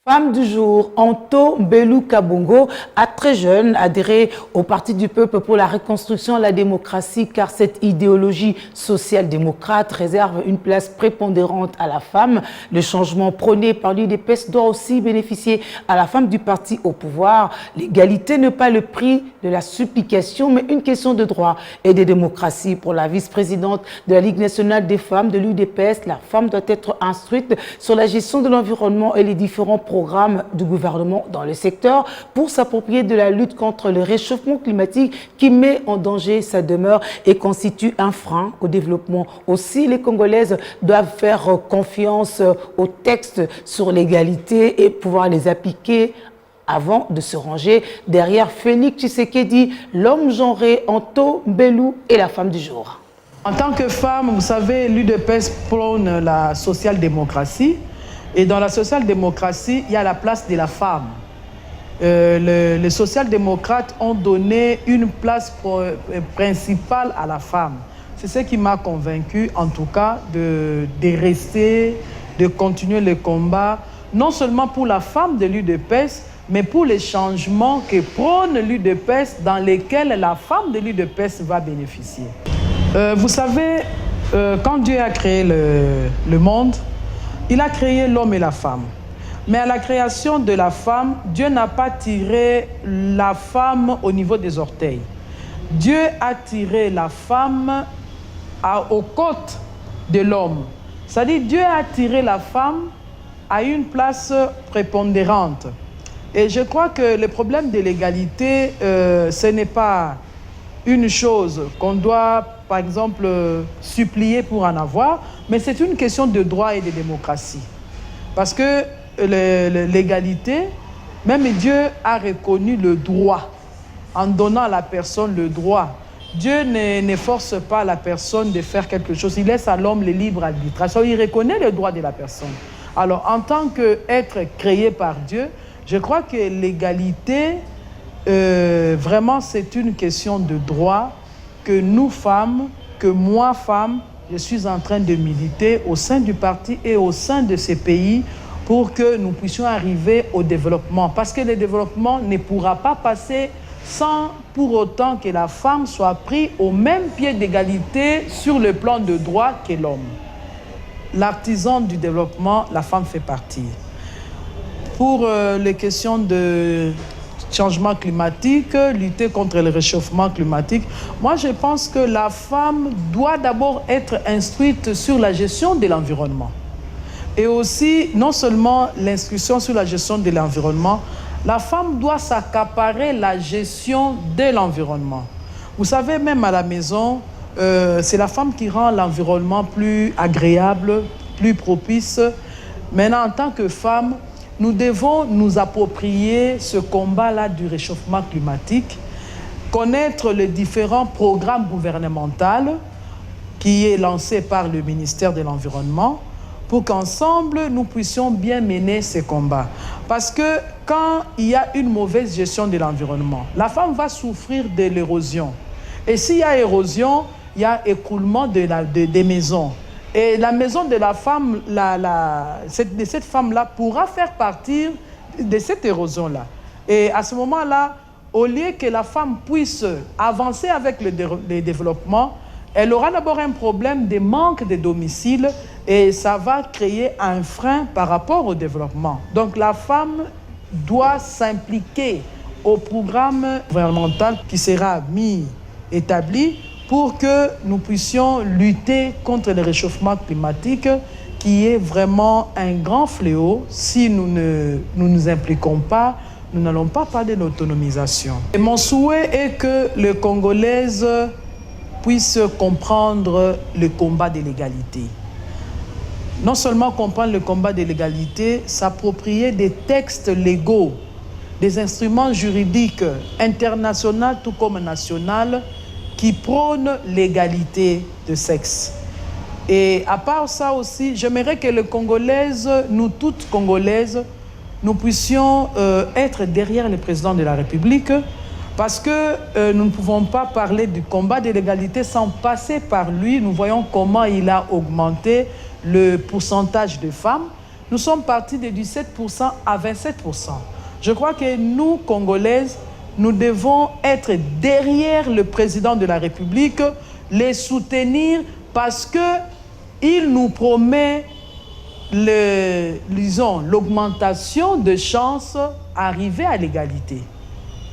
Femme du jour, Anto Mbelu Kabongo a très jeune adhéré au Parti du peuple pour la reconstruction et la démocratie car cette idéologie social-démocrate réserve une place prépondérante à la femme. Le changement prôné par l'UDPS doit aussi bénéficier à la femme du parti au pouvoir. L'égalité n'est pas le prix de la supplication mais une question de droit et de démocratie. Pour la vice-présidente de la Ligue nationale des femmes de l'UDPS, la femme doit être instruite sur la gestion de l'environnement et les différents programme du gouvernement dans le secteur pour s'approprier de la lutte contre le réchauffement climatique qui met en danger sa demeure et constitue un frein au développement. Aussi, les Congolaises doivent faire confiance aux textes sur l'égalité et pouvoir les appliquer avant de se ranger derrière Félix Tshisekedi, l'homme genré Anto Mbelu et la femme du jour. En tant que femme, vous savez, l'UDPS prône la social-démocratie. Et dans la social-démocratie, il y a la place de la femme. Les social-démocrates ont donné une place principale à la femme. C'est ce qui m'a convaincu, en tout cas, de rester, de continuer le combat, non seulement pour la femme de l'UDPS, mais pour les changements que prône l'UDPS, dans lesquels la femme de l'UDPS va bénéficier. Vous savez, quand Dieu a créé le monde, il a créé l'homme et la femme. Mais à la création de la femme, Dieu n'a pas tiré la femme au niveau des orteils. Dieu a tiré la femme aux côtes de l'homme. C'est-à-dire Dieu a tiré la femme à une place prépondérante. Et je crois que le problème de l'égalité, ce n'est pas une chose qu'on doit, par exemple, supplier pour en avoir, mais c'est une question de droit et de démocratie. Parce que l'égalité, même Dieu a reconnu le droit, en donnant à la personne le droit. Dieu ne force pas la personne de faire quelque chose, il laisse à l'homme le libre arbitrage. Il reconnaît le droit de la personne. Alors, en tant qu'être créé par Dieu, je crois que l'égalité, vraiment, c'est une question de droit que nous, femmes, que moi, femme, je suis en train de militer au sein du parti et au sein de ces pays pour que nous puissions arriver au développement. Parce que le développement ne pourra pas passer sans pour autant que la femme soit prise au même pied d'égalité sur le plan de droit que l'homme. L'artisan du développement, la femme fait partie. Pour les questions de changement climatique, lutter contre le réchauffement climatique, moi je pense que la femme doit d'abord être instruite sur la gestion de l'environnement. Et aussi, non seulement l'instruction sur la gestion de l'environnement, la femme doit s'accaparer la gestion de l'environnement. Vous savez, même à la maison, c'est la femme qui rend l'environnement plus agréable, plus propice. Maintenant, en tant que femme, nous devons nous approprier ce combat-là du réchauffement climatique, connaître les différents programmes gouvernementaux qui est lancé par le ministère de l'Environnement pour qu'ensemble, nous puissions bien mener ces combats. Parce que quand il y a une mauvaise gestion de l'environnement, la femme va souffrir de l'érosion. Et s'il y a érosion, il y a écroulement des maisons. Et la maison de la femme, de cette femme-là pourra faire partie de cette érosion-là. Et à ce moment-là, au lieu que la femme puisse avancer avec le développement, elle aura d'abord un problème de manque de domicile et ça va créer un frein par rapport au développement. Donc la femme doit s'impliquer au programme gouvernemental qui sera établi pour que nous puissions lutter contre le réchauffement climatique qui est vraiment un grand fléau. Si nous ne nous impliquons pas, nous n'allons pas parler d'autonomisation. Et mon souhait est que les Congolaises puissent comprendre le combat de l'égalité. Non seulement comprendre le combat de l'égalité, s'approprier des textes légaux, des instruments juridiques internationaux tout comme nationaux, qui prône l'égalité de sexe. Et à part ça aussi, j'aimerais que les Congolaises, nous toutes Congolaises, nous puissions être derrière le président de la République parce que nous ne pouvons pas parler du combat de l'égalité sans passer par lui. Nous voyons comment il a augmenté le pourcentage de femmes. nous sommes partis de 17% à 27%. Je crois que nous, Congolaises, nous devons être derrière le président de la République, les soutenir parce qu'il nous promet l'augmentation de chances d'arriver à l'égalité.